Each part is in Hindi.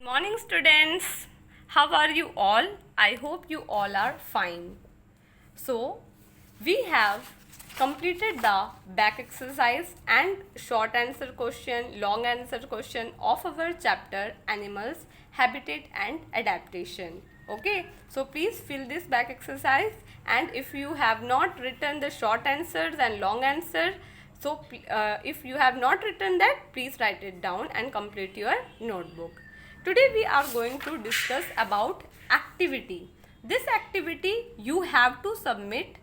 Morning students, how are you all? I hope you all are fine. So, we have completed the back exercise and short answer question, long answer question of our chapter Animals, Habitat and Adaptation. Okay, so please fill this back exercise, and if you have not written the short answers and long answer, so if you have not written that, please write it down and complete your notebook. Today we are going to discuss about activity. This activity you have to submit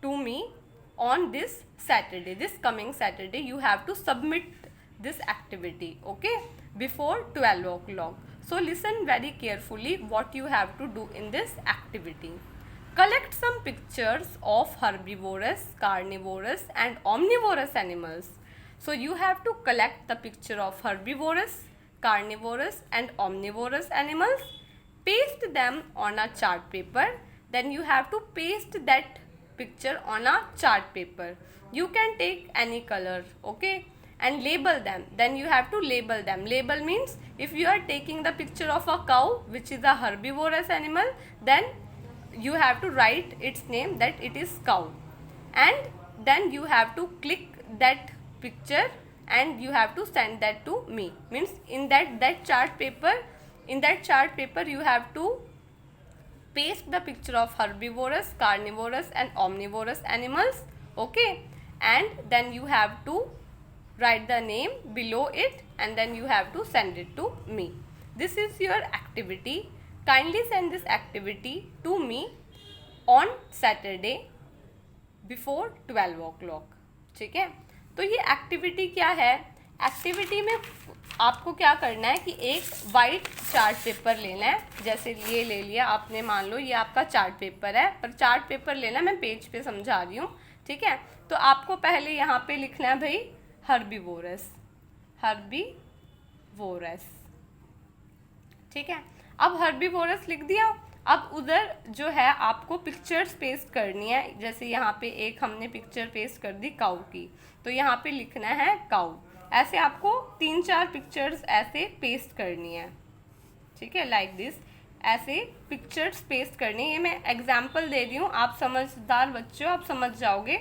to me on this Saturday. This coming Saturday you have to submit this activity, okay, before 12 o'clock. So listen very carefully what you have to do in this activity. Collect some pictures of herbivorous, carnivorous and omnivorous animals. So you have to collect the picture of herbivorous, carnivorous and omnivorous animals, paste them on a chart paper. Then you have to paste that picture on a chart paper. You can take any color, okay, and label them. Then you have to label them. Label means if you are taking the picture of a cow, which is a herbivorous animal, then you have to write its name that it is cow, and then you have to click that picture and you have to send that to me. Means in that chart paper you have to paste the picture of herbivorous, carnivorous and omnivorous animals, okay, and then you have to write the name below it and then you have to send it to me. This is your activity. Kindly send this activity to me on Saturday before 12 o'clock. ठीक है, तो ये एक्टिविटी क्या है? एक्टिविटी में आपको क्या करना है कि एक वाइट चार्ट पेपर लेना है. जैसे ये ले लिया आपने, मान लो ये आपका चार्ट पेपर है, पर चार्ट पेपर लेना, मैं पेज पे समझा रही हूँ, ठीक है. तो आपको पहले यहाँ पे लिखना है भाई हर्बीवोरस, हर्बीवोरस, ठीक है. अब हर्बीवोरस लिख दिया. अब उधर जो है आपको पिक्चर्स पेस्ट करनी है. जैसे यहाँ पे एक हमने पिक्चर पेस्ट कर दी काऊ की, तो यहाँ पे लिखना है काऊ. ऐसे आपको 3-4 पिक्चर्स ऐसे पेस्ट करनी है, ठीक है, लाइक दिस. ऐसे पिक्चर्स पेस्ट करनी है. ये मैं एग्जाम्पल दे रही हूँ, आप समझदार बच्चों आप समझ जाओगे.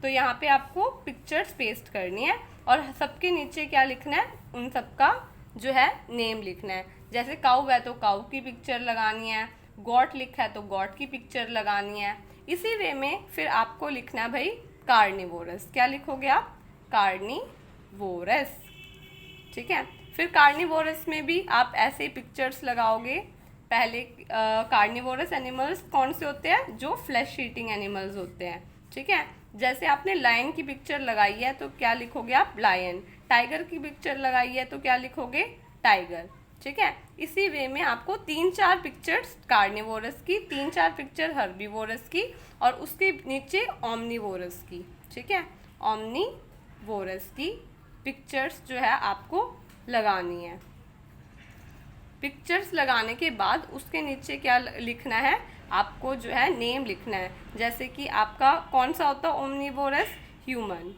तो यहाँ पे आपको पिक्चर्स पेस्ट करनी है और सबके नीचे क्या लिखना है, उन सबका जो है नेम लिखना है. जैसे काऊ है तो काऊ की पिक्चर लगानी है, गॉट लिखा है तो गॉट की पिक्चर लगानी है. इसी वे में फिर आपको लिखना है भाई कार्निवोरस. क्या लिखोगे आप? कार्निवोरस, ठीक है. फिर कार्निवोरस में भी आप ऐसे पिक्चर्स लगाओगे. पहले कार्निवोरस एनिमल्स कौन से होते हैं? जो फ्लैश ईटिंग एनिमल्स होते हैं, ठीक है. जैसे आपने लायन की पिक्चर लगाई है तो क्या लिखोगे आप? लायन. टाइगर की पिक्चर लगाई है तो क्या लिखोगे? टाइगर, ठीक है. इसी वे में आपको 3-4 पिक्चर्स कार्निवोरस की, 3-4 पिक्चर हर्बीवोरस की और उसके नीचे ओमनीवोरस की, ठीक है, ओमनीवोरस की पिक्चर्स जो है आपको लगानी है. पिक्चर्स लगाने के बाद उसके नीचे क्या लिखना है? आपको जो है नेम लिखना है. जैसे कि आपका कौन सा होता है ओमनीवोरस? ह्यूमन,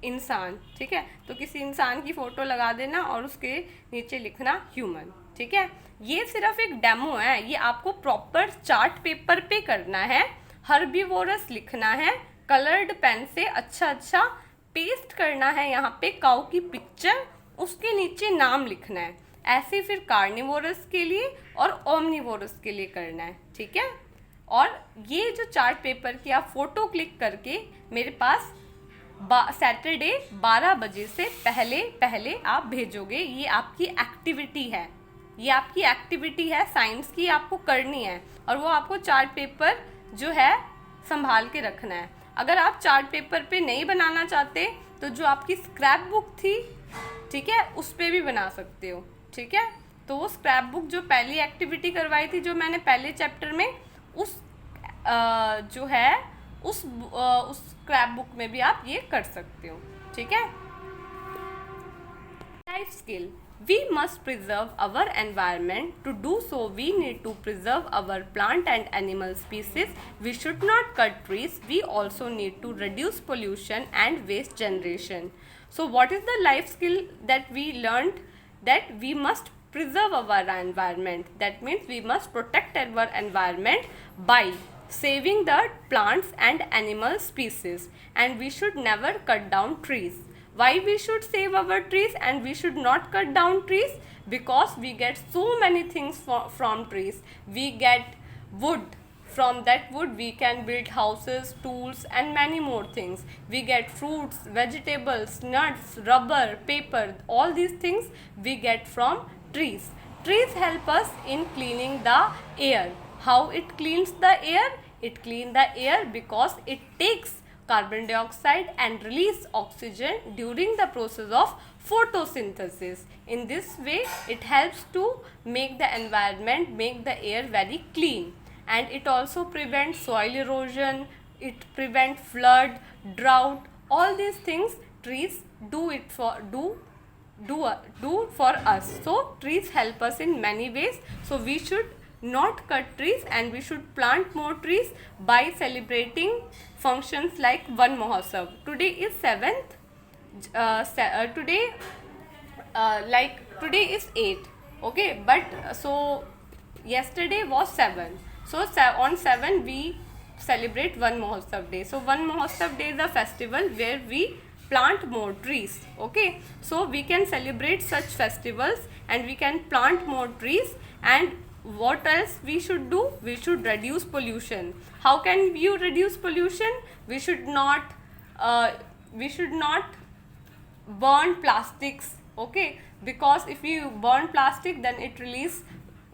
इंसान, ठीक है. तो किसी इंसान की फोटो लगा देना और उसके नीचे लिखना ह्यूमन, ठीक है. ये सिर्फ एक डेमो है, ये आपको प्रॉपर चार्ट पेपर पे करना है. हर्बीवोरस लिखना है, कलर्ड पेन से अच्छा पेस्ट करना है यहाँ पे काऊ की पिक्चर, उसके नीचे नाम लिखना है. ऐसे फिर कार्निवोरस के लिए और ओमनीवोरस के लिए करना है, ठीक है. और ये जो चार्ट पेपर की आप फोटो क्लिक करके मेरे पास सैटरडे 12 बजे से पहले आप भेजोगे. ये आपकी एक्टिविटी है, ये आपकी एक्टिविटी है साइंस की, आपको करनी है. और वो आपको चार्ट पेपर जो है संभाल के रखना है. अगर आप चार्ट पेपर पे नहीं बनाना चाहते तो जो आपकी स्क्रैप बुक थी, ठीक है, उस पे भी बना सकते हो, ठीक है. तो वो स्क्रैप बुक जो पहली एक्टिविटी करवाई थी, जो मैंने पहले चैप्टर में, उस जो है उस स्क्रैप बुक में भी आप ये कर सकते हो, ठीक है. Life skill. We must preserve our environment. To do so, we need to preserve our plant and animal species. We should not cut trees. We also need to reduce pollution and waste generation. So what is the life skill that we learned? That we must preserve our environment. That means we must protect our environment by saving the plants and animal species, and we should never cut down trees. Why we should save our trees and we should not cut down trees? Because we get so many things from trees. We get wood. From that wood we can build houses, tools and many more things. We get fruits, vegetables, nuts, rubber, paper. All these things we get from trees. Trees help us in cleaning the air. How it cleans the air? It cleans the air because it takes carbon dioxide and release oxygen during the process of photosynthesis. In this way it helps to make the environment, make the air very clean. And it also prevents soil erosion, it prevents flood, drought. All these things trees do for us. So trees help us in many ways. So we should not cut trees and we should plant more trees by celebrating functions like Van Mahotsav. Today is 7th. Today is 8. Okay, but so yesterday was 7. So on 7 we celebrate Van Mahotsav Day. So Van Mahotsav Day is a festival where we plant more trees. Okay, so we can celebrate such festivals and we can plant more trees. And what else we should do? We should reduce pollution. How can you reduce pollution? We should not burn plastics. Okay, because if you burn plastic then it releases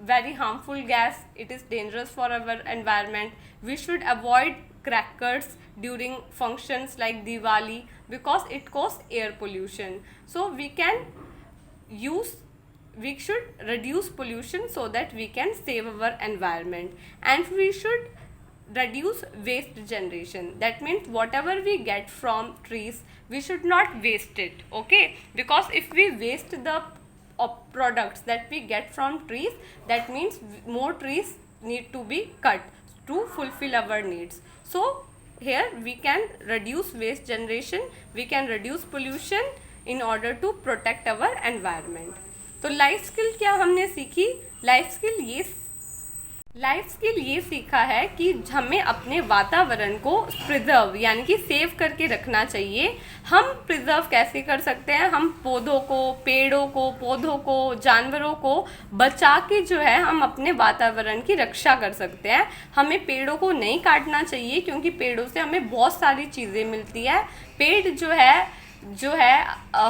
very harmful gas. It is dangerous for our environment. We should avoid crackers during functions like Diwali because it causes air pollution. So we should reduce pollution so that we can save our environment. And we should reduce waste generation. That means whatever we get from trees, we should not waste it. Okay, because if we waste the products that we get from trees, that means more trees need to be cut to fulfill our needs. So here we can reduce waste generation, we can reduce pollution in order to protect our environment. तो लाइफ स्किल क्या हमने सीखी? लाइफ स्किल ये सीखा है कि हमें अपने वातावरण को प्रिजर्व यानी कि सेव करके रखना चाहिए. हम प्रिजर्व कैसे कर सकते हैं? हम पौधों को, पेड़ों को, पौधों को, जानवरों को बचा के जो है हम अपने वातावरण की रक्षा कर सकते हैं. हमें पेड़ों को नहीं काटना चाहिए क्योंकि पेड़ों से हमें बहुत सारी चीज़ें मिलती है. पेड़ जो है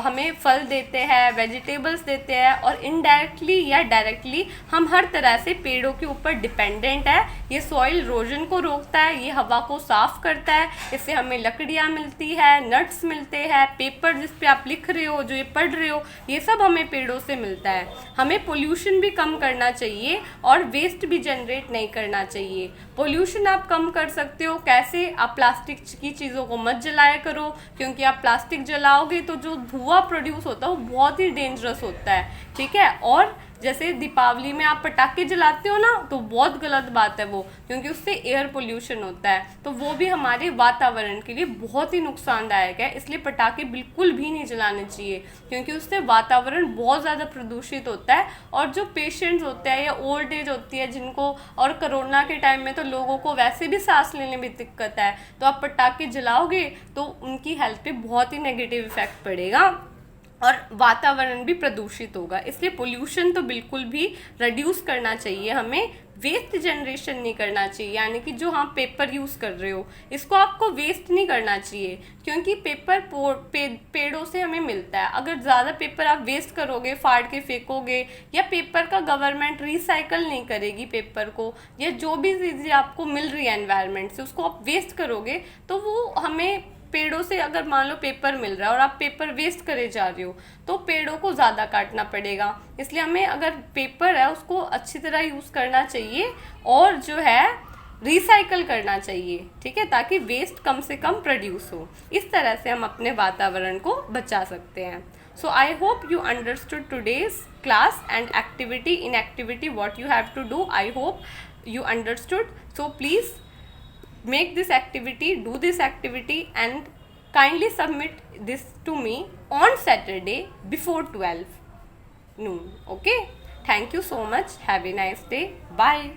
हमें फल देते हैं, वेजिटेबल्स देते हैं और इनडायरेक्टली या डायरेक्टली हम हर तरह से पेड़ों के ऊपर डिपेंडेंट है. ये सॉइल इरोजन को रोकता है, ये हवा को साफ करता है, इससे हमें लकड़ियाँ मिलती है, नट्स मिलते हैं, पेपर जिस पे आप लिख रहे हो, जो ये पढ़ रहे हो, ये सब हमें पेड़ों से मिलता है. हमें पोल्यूशन भी कम करना चाहिए और वेस्ट भी जनरेट नहीं करना चाहिए. पोल्यूशन आप कम कर सकते हो कैसे? आप प्लास्टिक की चीज़ों को मत जलाया करो क्योंकि आप प्लास्टिक जलाओगे तो जो धुआं प्रोड्यूस होता है वो बहुत ही डेंजरस होता है. ठीक है, और जैसे दीपावली में आप पटाखे जलाते हो ना, तो बहुत गलत बात है वो, क्योंकि उससे एयर पोल्यूशन होता है, तो वो भी हमारे वातावरण के लिए बहुत ही नुकसानदायक है. इसलिए पटाखे बिल्कुल भी नहीं जलाने चाहिए क्योंकि उससे वातावरण बहुत ज़्यादा प्रदूषित होता है. और जो पेशेंट्स होते हैं या ओल्ड एज होती है जिनको, और कोरोना के टाइम में तो लोगों को वैसे भी सांस लेने में दिक्कत है, तो आप पटाखे जलाओगे तो उनकी हेल्थ पे बहुत ही नेगेटिव इफेक्ट पड़ेगा और वातावरण भी प्रदूषित होगा. इसलिए पोल्यूशन तो बिल्कुल भी रिड्यूस करना चाहिए. हमें वेस्ट जनरेशन नहीं करना चाहिए, यानी कि जो हम पेपर यूज़ कर रहे हो इसको आपको वेस्ट नहीं करना चाहिए क्योंकि पेपर पेड़ों से हमें मिलता है. अगर ज़्यादा पेपर आप वेस्ट करोगे, फाड़ के फेंकोगे, या पेपर का गवर्नमेंट रिसाइकल नहीं करेगी पेपर को, या जो भी चीज़ें आपको मिल रही है एनवायरनमेंट से उसको आप वेस्ट करोगे, तो वो हमें पेड़ों से, अगर मान लो पेपर मिल रहा है और आप पेपर वेस्ट करे जा रहे हो तो पेड़ों को ज़्यादा काटना पड़ेगा. इसलिए हमें अगर पेपर है उसको अच्छी तरह यूज़ करना चाहिए और जो है रिसाइकल करना चाहिए. ठीक है, ताकि वेस्ट कम से कम प्रोड्यूस हो. इस तरह से हम अपने वातावरण को बचा सकते हैं. So I hope you understood today's class and activity. In activity what you have to do, I hope you understood. So please make this activity, do this activity and kindly submit this to me on Saturday before 12 noon. Okay, Thank you so much. Have a nice day. Bye.